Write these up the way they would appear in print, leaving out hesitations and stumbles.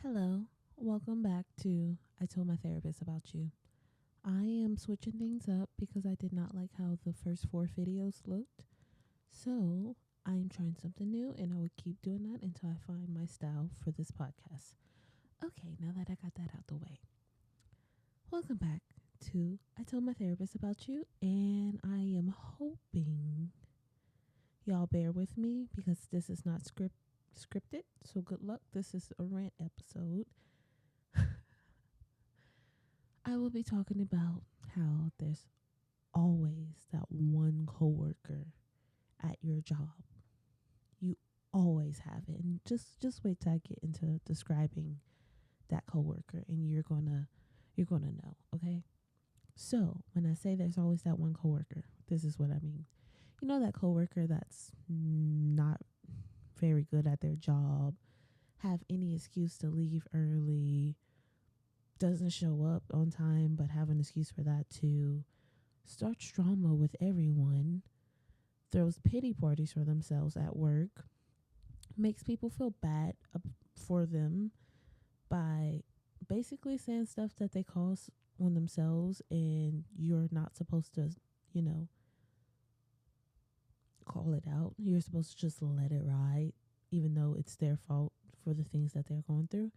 Hello, welcome back to I Told My Therapist About You. I am switching things up because I did not like how the first four videos looked. So I'm trying something new and I will keep doing that until I find my style for this podcast. Okay, now that I got that out the way, welcome back to I Told My Therapist About You, and I am hoping y'all bear with me because this is not scripted. So good luck. This is a rant episode. I will be talking about how there's always that one coworker at your job. You always have it. And just wait till I get into describing that coworker and you're gonna know, okay? So when I say there's always that one coworker, this is what I mean. You know that coworker that's not very good at their job, have any excuse to leave early, doesn't show up on time but have an excuse for that too, starts drama with everyone, throws pity parties for themselves at work, makes people feel bad for them by basically saying stuff that they cause on themselves, and you're not supposed to, you know, call it out. You're supposed to just let it ride, even though it's their fault for the things that they're going through.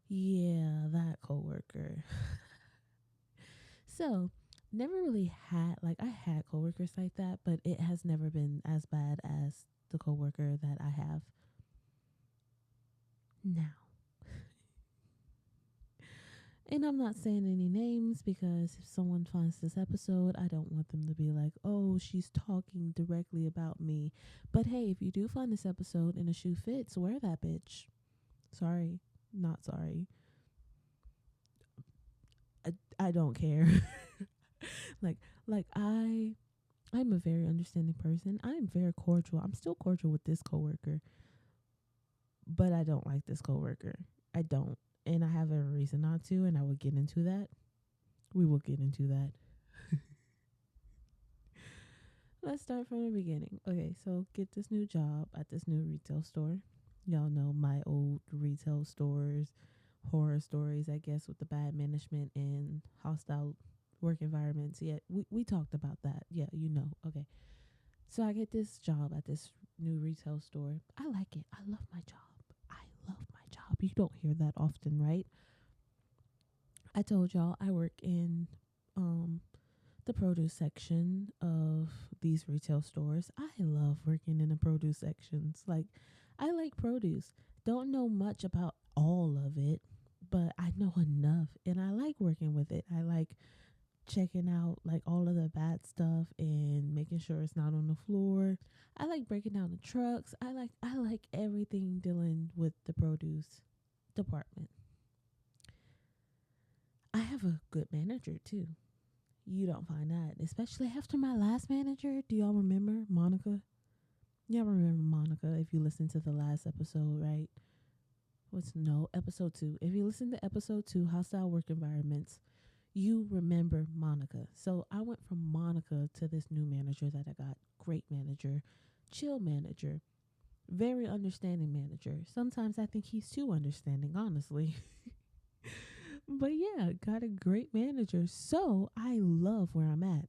Yeah, that coworker. So, never really had, like, I had coworkers like that, but it has never been as bad as the coworker that I have now. And I'm not saying any names because if someone finds this episode, I don't want them to be like, oh, she's talking directly about me. But hey, if you do find this episode and a shoe fits, wear that bitch. Sorry, not sorry. I don't care. like like I'm a very understanding person. I'm very cordial. I'm still cordial with this coworker, but I don't like this coworker. I don't. And I have every reason not to, and I will get into that. We will get into that. Let's start from the beginning. Okay, so get this new job at this new retail store. Y'all know my old retail stores, horror stories, I guess, with the bad management and hostile work environments. Yeah, we talked about that. Yeah, you know. Okay. So I get this job at this new retail store. I like it. I love my job. I love my job. You don't hear that often, right? I told y'all I work in um the produce section of these retail stores. I love working in the produce sections. Like, I like produce. Don't know much about all of it, but I know enough and I like working with it. I like checking out like all of the bad stuff and making sure it's not on the floor. I like breaking down the trucks. I like everything dealing with the produce department. I have a good manager too. You don't find that, especially after my last manager. Do y'all remember Monica? Y'all remember Monica if you listen to the last episode, right? What's no, episode 2. If you listen to episode 2, hostile work environments, you remember Monica. So I went from Monica to this new manager that I got. Great manager, chill manager, very understanding manager. Sometimes I think he's too understanding, honestly. But yeah, got a great manager. So I love where I'm at.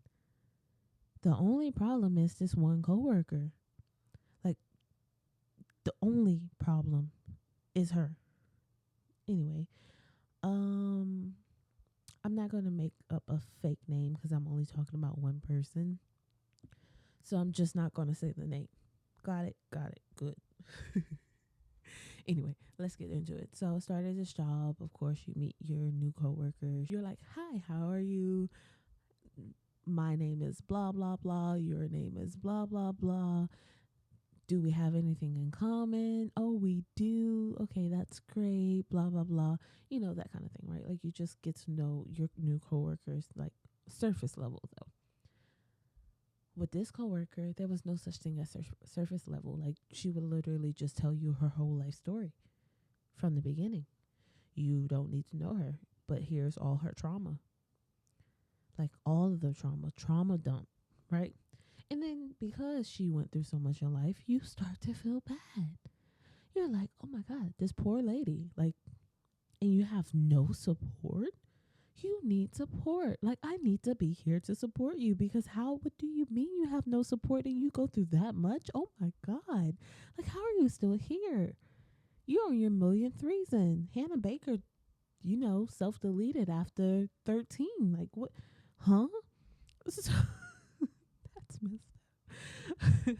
The only problem is this one coworker. Like, the only problem is her. Anyway, um I'm not going to make up a fake name because I'm only talking about one person. So I'm just not going to say the name. Got it? Got it. Good. Anyway, let's get into it. So I started this job. Of course, you meet your new coworkers. You're like, hi, how are you? My name is blah, blah, blah. Your name is blah, blah, blah. Do we have anything in common? Oh, we do. Okay, that's great. Blah, blah, blah. You know, that kind of thing, right? Like, you just get to know your new coworkers, like, surface level, though. With this coworker, there was no such thing as surface level. Like, she would literally just tell you her whole life story from the beginning. You don't need to know her, but here's all her trauma. Like, all of the trauma dump, right? And then because she went through so much in life, you start to feel bad. You're like, oh my God, this poor lady. Like, have no support? You need support. Like, I need to be here to support you, because what do you mean you have no support and you go through that much? Oh my God. Like, how are you still here? You're on your millionth reason. Hannah Baker, self-deleted after 13. Like, what? Huh? That's messed up.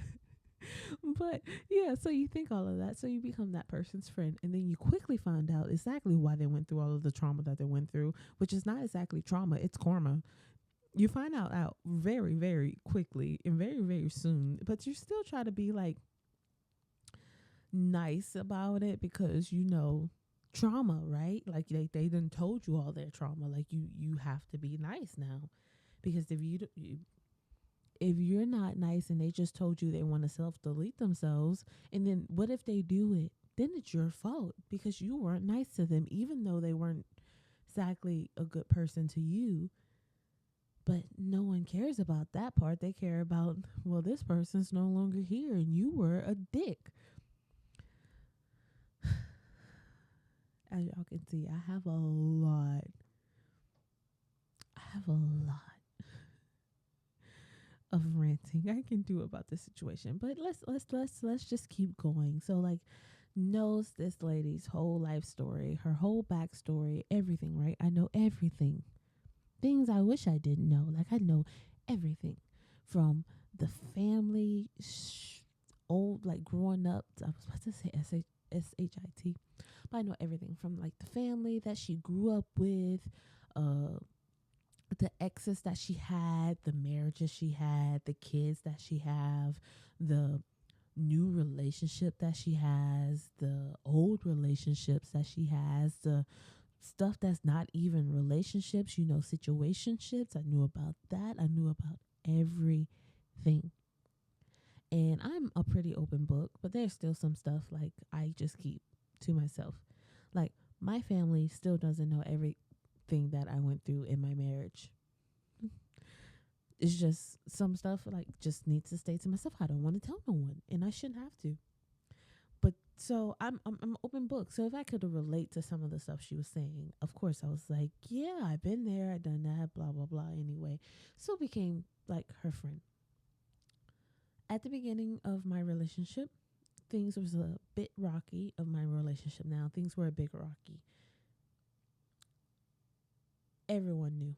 But yeah, so you think all of that. So you become that person's friend. And then you quickly find out exactly why they went through all of the trauma that they went through, which is not exactly trauma, it's karma. You find out very, very quickly and very, very soon. But you still try to be like nice about it, because trauma, right? Like they done told you all their trauma. Like you have to be nice now, because if you're not nice and they just told you they want to self-delete themselves, and then what if they do it? Then it's your fault, because you weren't nice to them, even though they weren't exactly a good person to you. But no one cares about that part. They care about, well, this person's no longer here and you were a dick. As y'all can see, I have a lot of ranting I can do about this situation. But let's just keep going. So, like, knows this lady's whole life story, her whole backstory, everything, right? I know everything. Things I wish I didn't know. Like, I know everything from the family, old, like, growing up. I was about to say SHIT, but I know everything from, like, the family that she grew up with, the exes that she had, the marriages she had, the kids that she have, the new relationship that she has, the old relationships that she has, the stuff that's not even relationships, situationships. I knew about that. I knew about everything. And I'm a pretty open book, but there's still some stuff like I just keep to myself. Like, my family still doesn't know everything that I went through in my marriage. It's just some stuff like just needs to stay to myself. I don't want to tell no one, and I shouldn't have to. But so I'm open book. So if I could relate to some of the stuff she was saying, of course I was like, yeah, I've been there, I've done that, blah blah blah. Anyway, so became like her friend. At the beginning of my relationship, things was a bit rocky. Of my relationship now, things were a bit rocky. Everyone knew.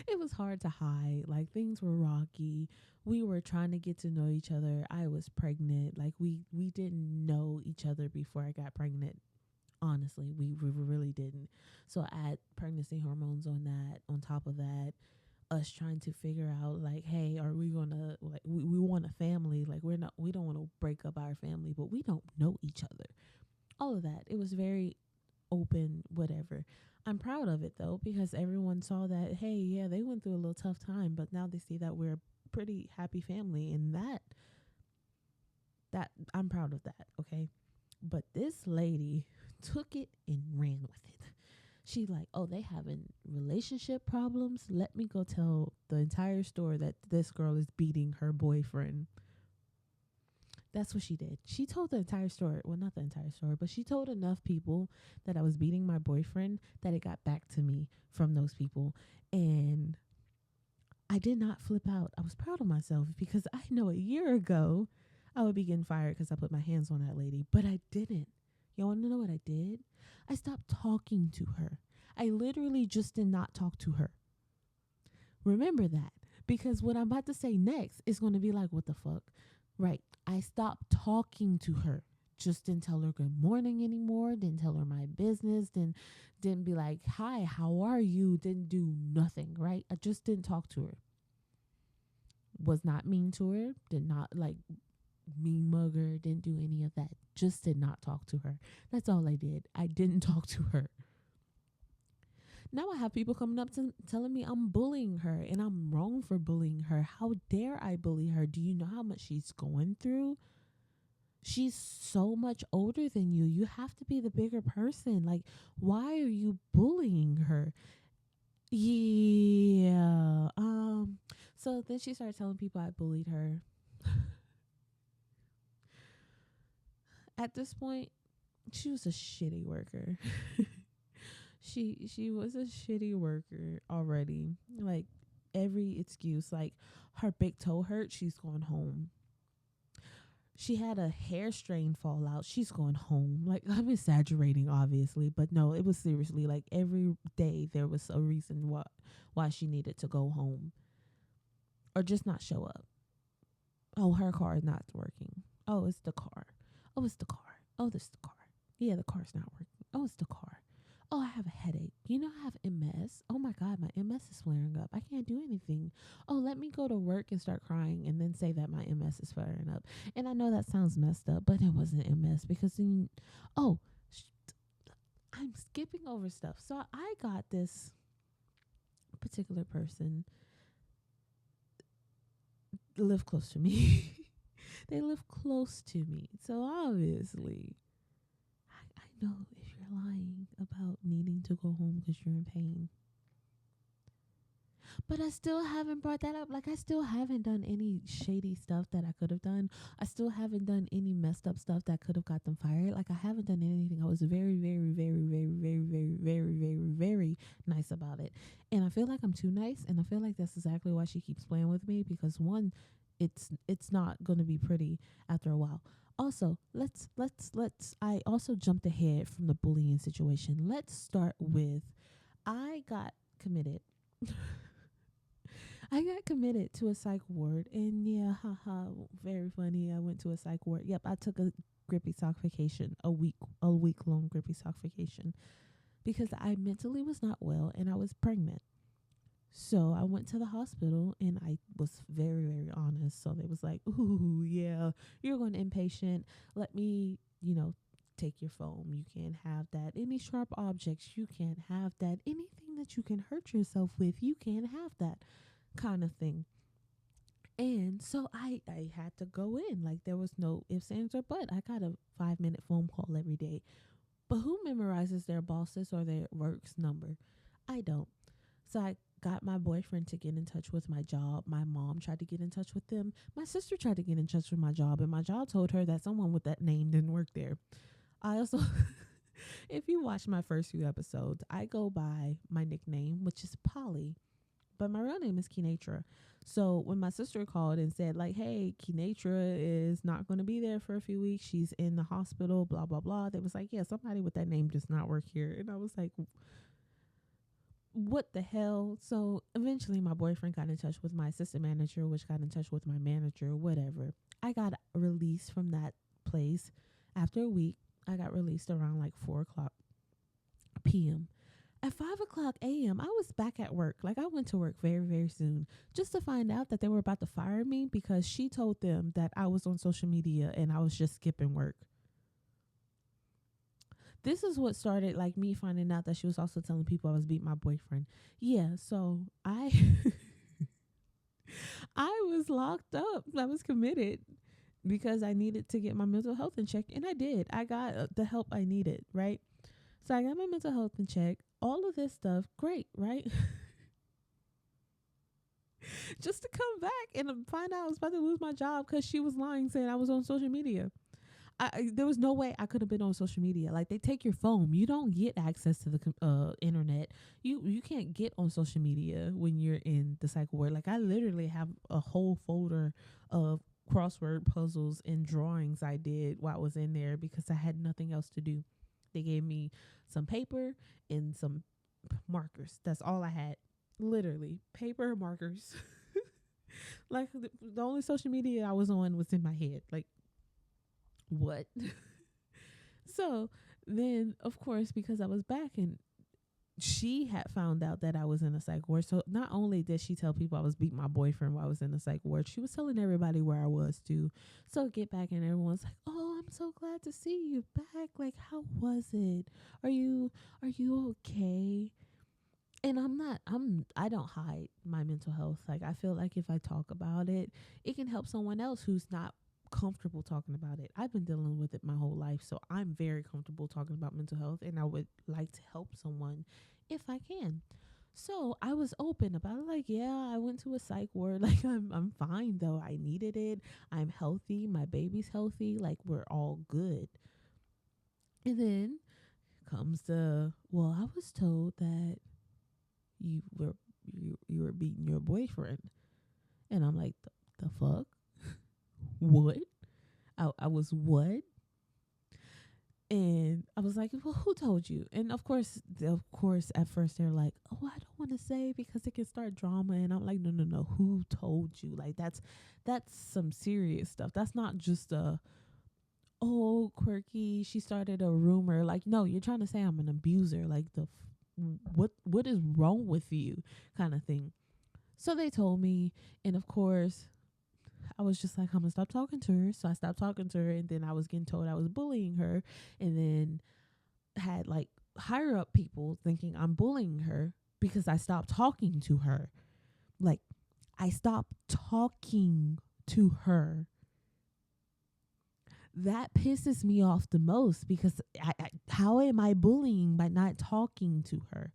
It was hard to hide. Like, things were rocky. We were trying to get to know each other. I was pregnant. Like, we didn't know each other before I got pregnant. Honestly, we really didn't. So I had pregnancy hormones on that. On top of that, us trying to figure out, like, hey, are we gonna, like, we want a family. Like, we don't want to break up our family, but we don't know each other. All of that. It was very open, whatever. I'm proud of it though, because everyone saw that, hey, yeah, they went through a little tough time, but now they see that we're a pretty happy family, and that I'm proud of that, okay? But this lady took it and ran with it. She like, oh, they having relationship problems. Let me go tell the entire store that this girl is beating her boyfriend. That's what she did. She told the entire story. Well, not the entire story, but she told enough people that I was beating my boyfriend that it got back to me from those people. And I did not flip out. I was proud of myself, because I know a year ago I would be getting fired because I put my hands on that lady, but I didn't. You want to know what I did? I stopped talking to her. I literally just did not talk to her. Remember that, because what I'm about to say next is going to be like, what the fuck? Right. I stopped talking to her. Just didn't tell her good morning anymore. Didn't tell her my business. Didn't be like, hi, how are you? Didn't do nothing, right? I just didn't talk to her. Was not mean to her. Did not like mean mug her. Didn't do any of that. Just did not talk to her. That's all I did. I didn't talk to her. Now I have people coming up to telling me I'm bullying her, and I'm wrong for bullying her. How dare I bully her? Do you know how much she's going through? She's so much older than you. You have to be the bigger person. Like, why are you bullying her? Yeah. So then she started telling people I bullied her. At this point, she was a shitty worker. She was a shitty worker already. Like every excuse, like her big toe hurt, she's going home. She had a hair strain fall out, she's going home. Like I'm exaggerating, obviously, but no, it was seriously like every day there was a reason why she needed to go home or just not show up. Oh, her car is not working. Oh, it's the car. Oh, it's the car. Oh, this is the car. Yeah, the car's not working. Oh, it's the car. Oh, I have a headache. You know, I have MS. Oh my God, my MS is flaring up. I can't do anything. Oh, let me go to work and start crying and then say that my MS is flaring up. And I know that sounds messed up, but it wasn't MS because then, oh, sh- I'm skipping over stuff. So I got this particular person live close to me. They live close to me. So obviously, I know if you're lying about needing to go home because you're in pain. But I still haven't brought that up. Like, I still haven't done any shady stuff that I could have done. I still haven't done any messed up stuff that could have got them fired. Like, I haven't done anything. I was very, very, very, very, very, very, very, very, very nice about it. And I feel like I'm too nice. And I feel like that's exactly why she keeps playing with me. Because one, it's not going to be pretty after a while. Also, let's I also jumped ahead from the bullying situation. Let's start with I got committed. I got committed to a psych ward, and yeah, haha, very funny. I went to a psych ward. Yep, I took a grippy sock vacation, a week long grippy sock vacation, because I mentally was not well and I was pregnant. So I went to the hospital and I was very, very honest. So they was like, "Ooh, yeah, you're going inpatient. Let me, take your phone. You can't have that. Any sharp objects, you can't have that. Anything that you can hurt yourself with, you can't have that," kind of thing. And so I had to go in. Like there was no ifs, ands, or but. I got a 5-minute phone call every day. But who memorizes their bosses or their work's number? I don't. So I got my boyfriend to get in touch with my job. My mom tried to get in touch with them. My sister tried to get in touch with my job, and my job told her that someone with that name didn't work there. I also, if you watch my first few episodes, I go by my nickname, which is Polly, but my real name is KeNaytra. So when my sister called and said like, "Hey, KeNaytra is not going to be there for a few weeks. She's in the hospital, blah blah blah," they was like, "Yeah, somebody with that name does not work here." And I was like, "What the hell?" So eventually, my boyfriend got in touch with my assistant manager, which got in touch with my manager. Whatever. I got released from that place after a week. I got released around like 4 o'clock p.m. At 5 o'clock a.m., I was back at work. Like I went to work very, very soon just to find out that they were about to fire me because she told them that I was on social media and I was just skipping work. This is what started like me finding out that she was also telling people I was beating my boyfriend. Yeah, so I I was locked up. I was committed because I needed to get my mental health in check, and I did. I got the help I needed, right? So I got my mental health in check. All of this stuff, great, right? Just to come back and find out I was about to lose my job because she was lying, saying I was on social media. There was no way I could have been on social media. Like they take your phone, you don't get access to the internet. You can't get on social media when you're in the psych ward. Like I literally have a whole folder of crossword puzzles and drawings I did while I was in there because I had nothing else to do. They gave me some paper and some markers. That's all I had. Literally, paper and markers. Like the only social media I was on was in my head. Like what? So then, of course, because I was back and she had found out that I was in a psych ward. So not only did she tell people I was beating my boyfriend while I was in the psych ward, she was telling everybody where I was too. So get back and everyone's like, "Oh, I'm so glad to see you back. Like, how was it? Are you okay?" And I don't hide my mental health. Like I feel like if I talk about it, it can help someone else who's not comfortable talking about it. I've been dealing with it my whole life, so I'm very comfortable talking about mental health and I would like to help someone if I can. So I was open about it, like, yeah, I went to a psych ward. Like I'm fine though. I needed it. I'm healthy. My baby's healthy. Like we're all good. And then comes to, well, I was told that you were you were beating your boyfriend. And I'm like, the fuck? What? I was what? And I was like, well, who told you? And of course, at first they're like, oh, I don't want to say because it can start drama. And I'm like, no, no, no. Who told you? Like, that's some serious stuff. That's not just a, oh, quirky, she started a rumor. Like, no, you're trying to say I'm an abuser. Like, what is wrong with you, kind of thing. So they told me, and of course, I was just like, I'm gonna stop talking to her. So I stopped talking to her, and then I was getting told I was bullying her, and then had like higher up people thinking I'm bullying her because I stopped talking to her. Like, I stopped talking to her. That pisses me off the most because how am I bullying by not talking to her?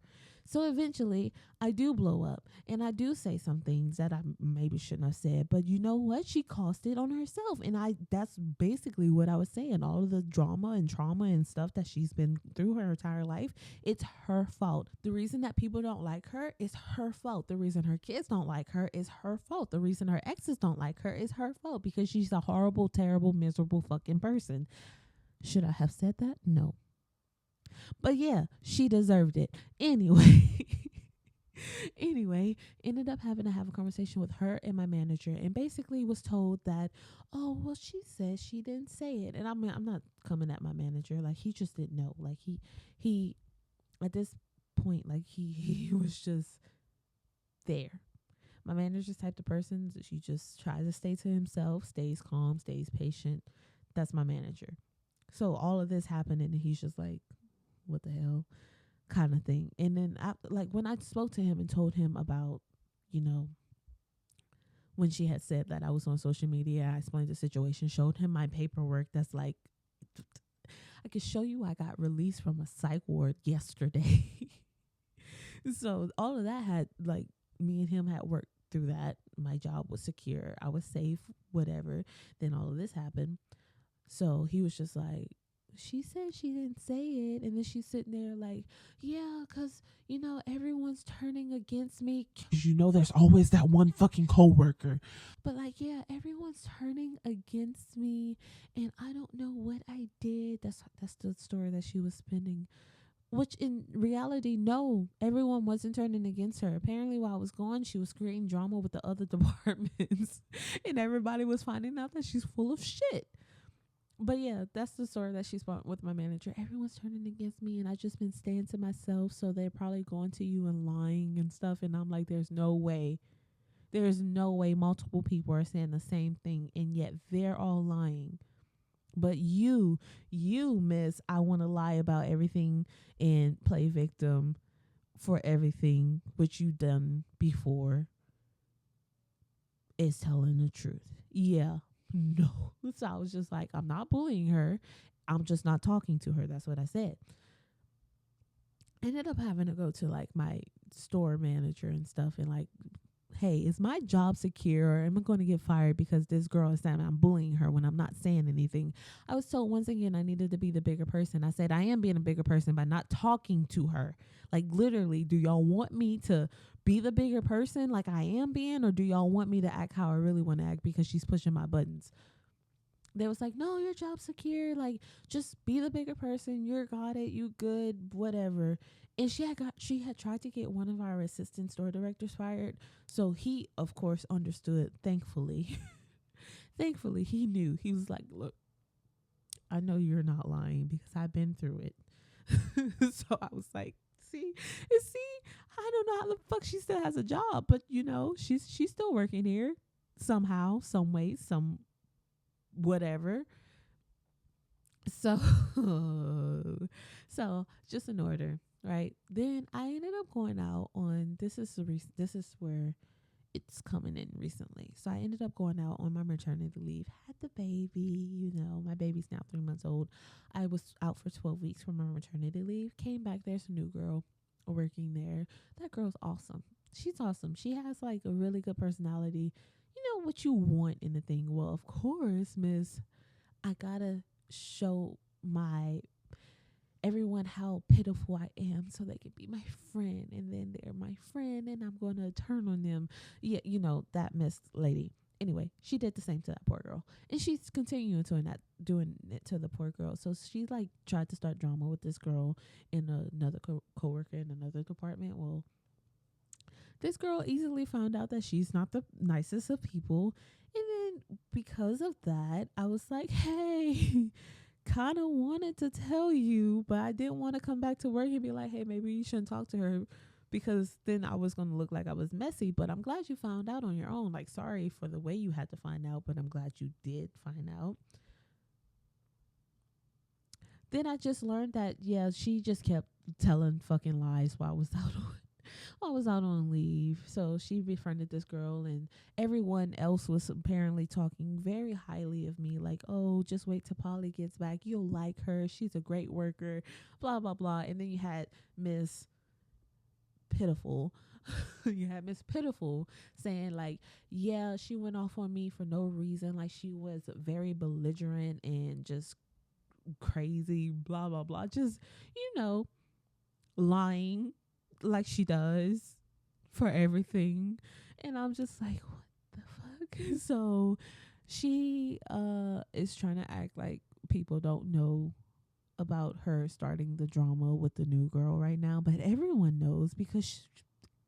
So eventually I do blow up and I do say some things that I maybe shouldn't have said, but you know what? She caused it on herself. And that's basically what I was saying. All of the drama and trauma and stuff that she's been through her entire life, it's her fault. The reason that people don't like her is her fault. The reason her kids don't like her is her fault. The reason her exes don't like her is her fault because she's a horrible, terrible, miserable fucking person. Should I have said that? No. But yeah, she deserved it. Anyway, anyway, ended up having to have a conversation with her and my manager, and basically was told that, oh, well, she said she didn't say it. And I'm not coming at my manager. Like, he just didn't know. Like, he at this point, like, he was just there. My manager's type of person that she just tries to stay to himself, stays calm, stays patient. That's my manager. So all of this happened, and he's just like, what the hell, kind of thing. And then like when I spoke to him and told him about, you know, when she had said that I was on social media, I explained the situation, showed him my paperwork. That's like, I could show you I got released from a psych ward yesterday. So all of that had, like, me and him had worked through that. My job was secure. I was safe, whatever. Then all of this happened. So he was just like, she said she didn't say it. And then she's sitting there like, yeah, because, you know, everyone's turning against me. 'Cause you know, there's always that one fucking coworker. But like, yeah, everyone's turning against me. And I don't know what I did. That's the story that she was spinning. Which in reality, no, everyone wasn't turning against her. Apparently, while I was gone, she was creating drama with the other departments. And everybody was finding out that she's full of shit. But yeah, that's the story that she spun with my manager. Everyone's turning against me, and I just been staying to myself. So they're probably going to you and lying and stuff. And I'm like, there's no way. There's no way multiple people are saying the same thing, and yet they're all lying. But you, miss, I want to lie about everything and play victim for everything which you done before is telling the truth. Yeah. No. So I was just like, I'm not bullying her. I'm just not talking to her. That's what I said. I ended up having to go to like my store manager and stuff and like, hey, is my job secure or am I going to get fired because this girl is saying I'm bullying her when I'm not saying anything? I was told once again I needed to be the bigger person. I said I am being a bigger person by not talking to her. Like, literally, do y'all want me to be the bigger person like I am being, or do y'all want me to act how I really want to act because she's pushing my buttons? They was like, no, your job's secure. Like, just be the bigger person. You're got it. You good, whatever. And she had tried to get one of our assistant store directors fired. So he, of course, understood, thankfully. Thankfully, he knew. He was like, look, I know you're not lying because I've been through it. So I was like, see, I don't know how the fuck she still has a job, but you know, she's still working here somehow, some way, some whatever. So so just in order, right? Then I ended up going out on this is where it's coming in recently. So I ended up going out on my maternity leave, had the baby, you know, my baby's now 3 months old. I was out for 12 weeks from my maternity leave, came back, there's a new girl working there. That girl's awesome. She's awesome. She has like a really good personality. You know what you want in the thing. Well, of course, miss, I gotta show everyone how pitiful I am so they can be my friend, and then they're my friend and I'm going to turn on them. Yeah, you know, that Miss lady. Anyway, she did the same to that poor girl, and she's continuing doing it to the poor girl. So she like tried to start drama with this girl in another coworker in another department. Well, this girl easily found out that she's not the nicest of people, and then because of that, I was like, hey, kind of wanted to tell you, but I didn't want to come back to work and be like, hey, maybe you shouldn't talk to her, because then I was going to look like I was messy. But I'm glad you found out on your own. Like, sorry for the way you had to find out, but I'm glad you did find out. Then I just learned that, yeah, she just kept telling fucking lies while I was out on leave. So she befriended this girl, and everyone else was apparently talking very highly of me. Like, oh, just wait till Polly gets back. You'll like her. She's a great worker, blah, blah, blah. And then you had Miss Pitiful. You had Miss Pitiful saying, like, yeah, she went off on me for no reason. Like, she was very belligerent and just crazy, blah, blah, blah. Just, lying like she does for everything. And I'm just like, what the fuck? So she is trying to act like people don't know about her starting the drama with the new girl right now, but everyone knows because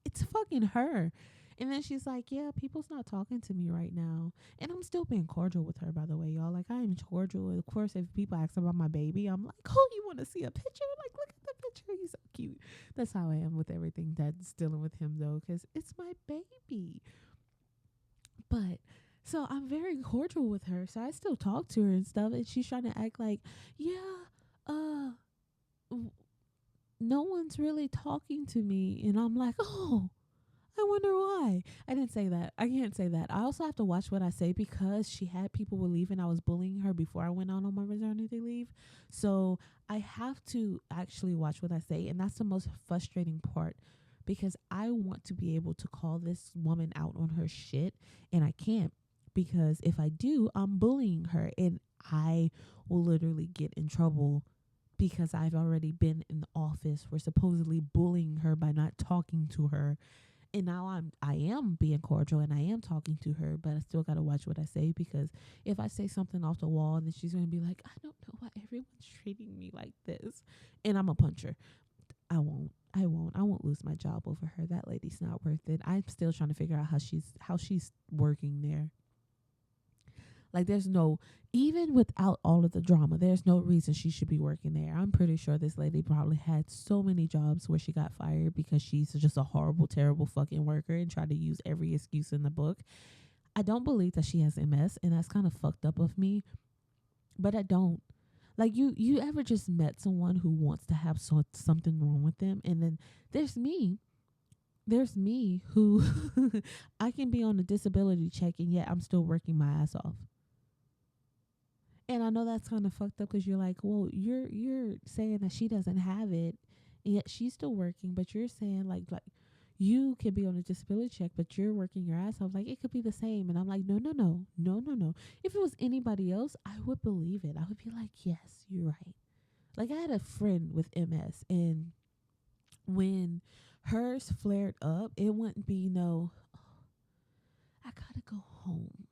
it's fucking her. And then she's like, yeah, people's not talking to me right now. And I'm still being cordial with her, by the way, y'all. Like, I am cordial. And of course, if people ask about my baby, I'm like, oh, you want to see a picture? Like, look at the picture. He's so cute. That's how I am with everything that's dealing with him, though, because it's my baby. But so I'm very cordial with her. So I still talk to her and stuff. And she's trying to act like, yeah, no one's really talking to me. And I'm like, oh, I wonder why. I didn't say that. I can't say that. I also have to watch what I say because she had people believing I was bullying her before I went on my maternity leave. So I have to actually watch what I say. And that's the most frustrating part because I want to be able to call this woman out on her shit. And I can't, because if I do, I'm bullying her and I will literally get in trouble because I've already been in the office for supposedly bullying her by not talking to her. And now I am being cordial and I am talking to her, but I still gotta watch what I say, because if I say something off the wall, then she's gonna be like, I don't know why everyone's treating me like this, and I'm a puncher. I won't lose my job over her. That lady's not worth it. I'm still trying to figure out how she's working there. Like, there's no, even without all of the drama, there's no reason she should be working there. I'm pretty sure this lady probably had so many jobs where she got fired because she's just a horrible, terrible fucking worker and tried to use every excuse in the book. I don't believe that she has MS, and that's kind of fucked up of me, but I don't. Like, you ever just met someone who wants to have something wrong with them, and then there's me. There's me who I can be on a disability check, and yet I'm still working my ass off. And I know that's kind of fucked up because you're like, well, you're saying that she doesn't have it, and yet she's still working, but you're saying like you can be on a disability check, but you're working your ass off. Like, it could be the same. And I'm like, no, no, no, no, no, no. If it was anybody else, I would believe it. I would be like, yes, you're right. Like, I had a friend with MS, and when hers flared up, it wouldn't be no, oh, I gotta go home.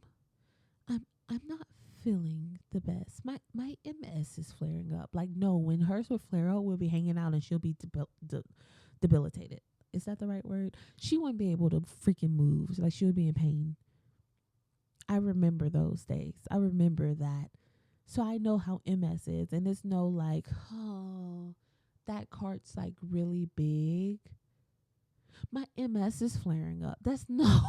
I'm not feeling the best. My MS is flaring up. Like, no, when hers would flare up, we'll be hanging out and she'll be debilitated. Is that the right word? She wouldn't be able to freaking move. Like, she would be in pain. I remember those days. I remember that. So I know how MS is. And it's no like, oh, that cart's like really big. My MS is flaring up. That's no.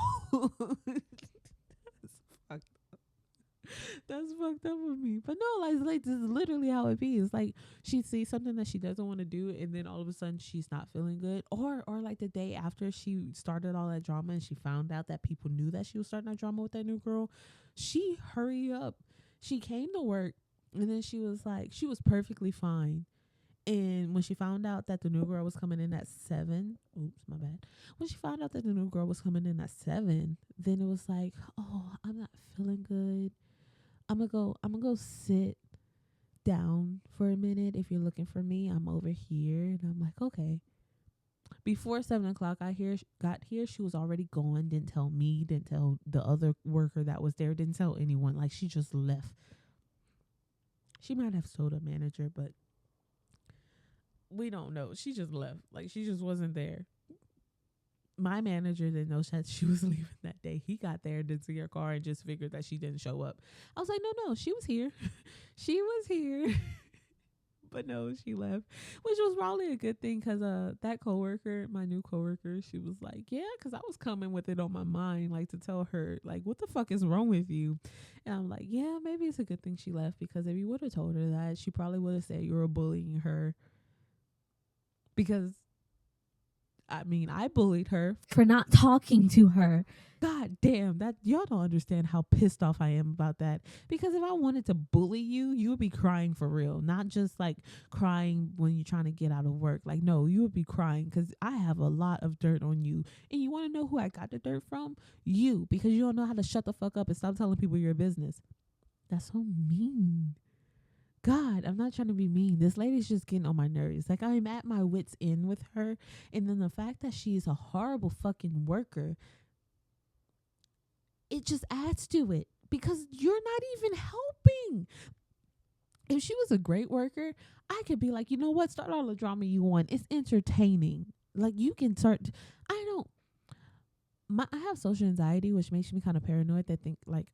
That's fucked up with me. But no, like this is literally how it be. It's like she sees something that she doesn't want to do, and then all of a sudden she's not feeling good. Or like the day after she started all that drama and she found out that people knew that she was starting that drama with that new girl, she hurried up. She came to work, and then she was like, she was perfectly fine. And when she found out that the new girl was coming in at 7, oops, my bad. When she found out that the new girl was coming in at 7, then it was like, oh, I'm not feeling good. I'm gonna go sit down for a minute. If you're looking for me, I'm over here. And I'm like, okay. Before 7 o'clock, got here. She was already gone. Didn't tell me. Didn't tell the other worker that was there. Didn't tell anyone. Like, she just left. She might have told a manager, but we don't know. She just left. Like, she just wasn't there. My manager didn't know that she was leaving that day. He got there, didn't see her car, and just figured that she didn't show up. I was like, no, she was here. She was here. But no, she left, which was probably a good thing because that coworker, my new coworker, she was like, yeah, because I was coming with it on my mind, like to tell her, like, what the fuck is wrong with you? And I'm like, yeah, maybe it's a good thing she left, because if you would have told her that, she probably would have said you were bullying her. Because I mean, I bullied her for not talking to her. God damn, that y'all don't understand how pissed off I am about that. Because if I wanted to bully you, you would be crying for real, not just like crying when you're trying to get out of work. Like, no, you would be crying because I have a lot of dirt on you. And you want to know who I got the dirt from? You, because you don't know how to shut the fuck up and stop telling people your business. That's so mean. God, I'm not trying to be mean. This lady's just getting on my nerves. Like, I'm at my wit's end with her. And then the fact that she's a horrible fucking worker, it just adds to it, because you're not even helping. If she was a great worker, I could be like, you know what? Start all the drama you want. It's entertaining. Like, you can start. I have social anxiety, which makes me kind of paranoid.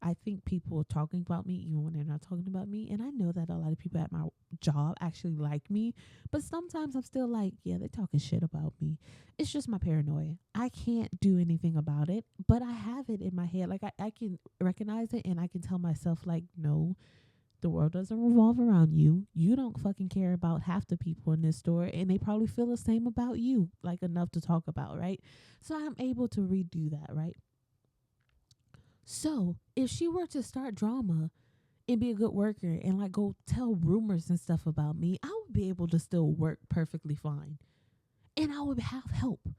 I think people are talking about me even when they're not talking about me. And I know that a lot of people at my job actually like me, but sometimes I'm still like, yeah, they're talking shit about me. It's just my paranoia. I can't do anything about it, but I have it in my head. Like, I can recognize it, and I can tell myself, like, no, the world doesn't revolve around you. You don't fucking care about half the people in this store, and they probably feel the same about you, like, enough to talk about, right? So I'm able to redo that, right? So if she were to start drama and be a good worker and like go tell rumors and stuff about me, I would be able to still work perfectly fine. And I would have help.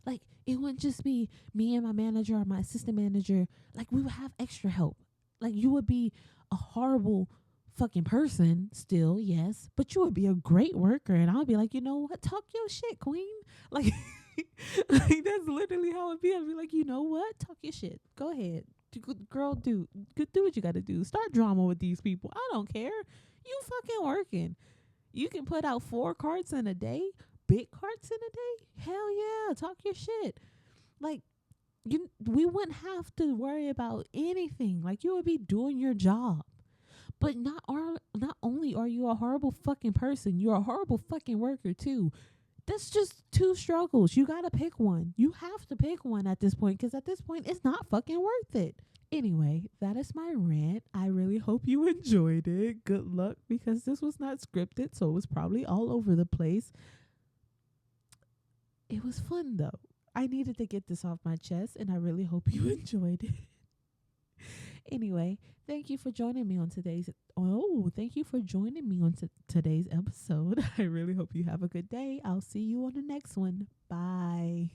Like, it wouldn't just be me and my manager or my assistant manager. Like, we would have extra help. Like, you would be a horrible fucking person still, yes, but you would be a great worker, and I'll be like, you know what, talk your shit, queen. Like, like, that's literally how it'd be. I'd be like, you know what, talk your shit, go ahead, girl, do what you gotta do. Start drama with these people. I don't care. You fucking working. You can put out 4 carts in a day, big carts in a day. Hell yeah, talk your shit. Like, we wouldn't have to worry about anything. Like, you would be doing your job. But not only are you a horrible fucking person, you're a horrible fucking worker too. That's just 2 struggles. You gotta pick one. You have to pick one at this point, because at this point, it's not fucking worth it. Anyway, that is my rant. I really hope you enjoyed it. Good luck, because this was not scripted, so it was probably all over the place. It was fun though. I needed to get this off my chest, and I really hope you enjoyed it. Anyway, thank you for joining me on today's today's episode. I really hope you have a good day. I'll see you on the next one. Bye.